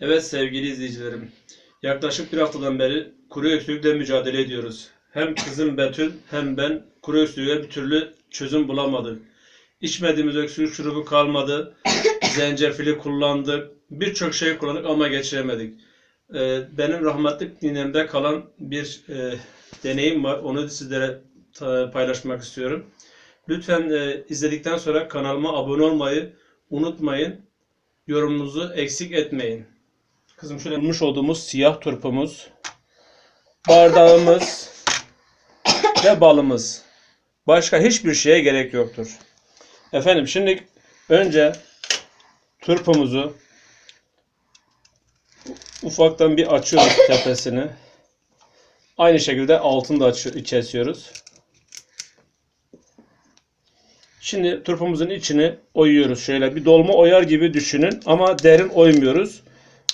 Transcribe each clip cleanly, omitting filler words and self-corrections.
Evet sevgili izleyicilerim, yaklaşık bir haftadan beri kuru öksürükle mücadele ediyoruz. Hem kızım Betül hem ben kuru öksürüğe bir türlü çözüm bulamadık. İçmediğimiz öksürük şurubu kalmadı, zencefili kullandık, birçok şey kullandık ama geçiremedik. Benim rahmetli ninemde kalan bir deneyim var, onu sizlere paylaşmak istiyorum. Lütfen izledikten sonra kanalıma abone olmayı unutmayın, yorumunuzu eksik etmeyin. Kızım şöyle bulmuş olduğumuz siyah turpumuz, bardağımız ve balımız. Başka hiçbir şeye gerek yoktur. Efendim şimdi önce turpumuzu ufaktan bir açıyoruz tepesini. Aynı şekilde altını da kesiyoruz. Şimdi turpumuzun içini oyuyoruz. Şöyle bir dolma oyar gibi düşünün ama derin oymuyoruz.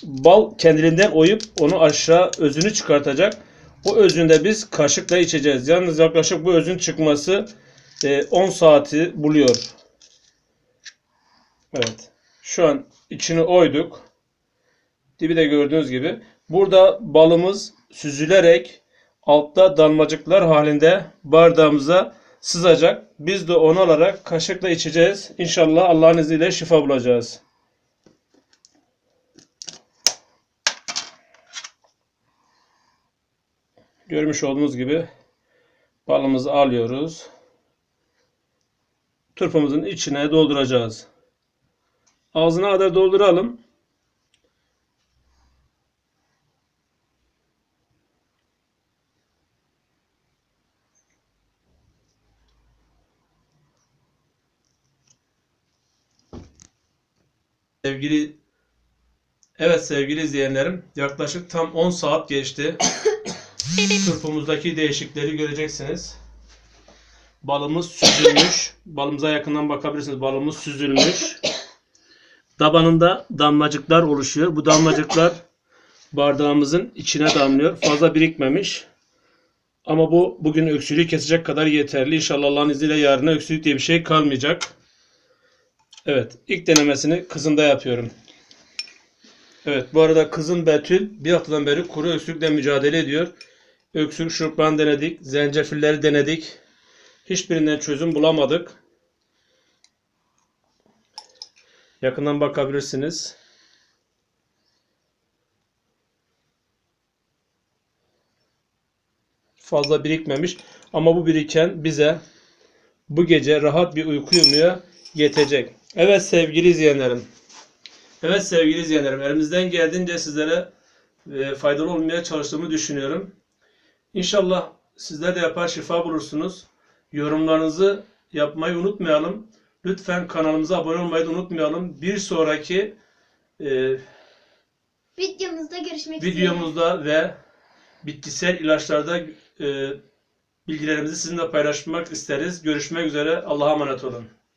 Bal kendiliğinden oyup onu aşağı özünü çıkartacak. O özünde biz kaşıkla içeceğiz. Yalnız yaklaşık bu özün çıkması 10 saati buluyor. Evet. Şu an içini oyduk. Dibi de gördüğünüz gibi. Burada balımız süzülerek altta damlacıklar halinde bardağımıza sızacak. Biz de onu alarak kaşıkla içeceğiz. İnşallah Allah'ın izniyle şifa bulacağız. Görmüş olduğunuz gibi balımızı alıyoruz. Turpumuzun içine dolduracağız. Ağzına kadar dolduralım. Sevgili izleyenlerim, yaklaşık tam 10 saat geçti. Turpumuzdaki değişiklikleri göreceksiniz. Balımız süzülmüş. Balımıza yakından bakabilirsiniz. Balımız süzülmüş. Tabanında damlacıklar oluşuyor. Bu damlacıklar bardağımızın içine damlıyor. Fazla birikmemiş. Ama bu bugün öksürüğü kesecek kadar yeterli. İnşallah Allah'ın izniyle yarına öksürük diye bir şey kalmayacak. Evet, ilk denemesini kızımda yapıyorum. Evet, bu arada kızım Betül bir haftadan beri kuru öksürükle mücadele ediyor. Öksürük şuruplarını denedik, zencefilleri denedik. Hiçbirinden çözüm bulamadık. Yakından bakabilirsiniz. Fazla birikmemiş ama bu biriken bize bu gece rahat bir uyku uyumaya yetecek. Evet sevgili izleyenlerim. Elimizden geldiğince sizlere faydalı olmaya çalıştığımı düşünüyorum. İnşallah sizler de yapar şifa bulursunuz. Yorumlarınızı yapmayı unutmayalım. Lütfen kanalımıza abone olmayı da unutmayalım. Bir sonraki videomuzda ve bitkisel ilaçlarda bilgilerimizi sizinle paylaşmak isteriz. Görüşmek üzere. Allah'a emanet olun.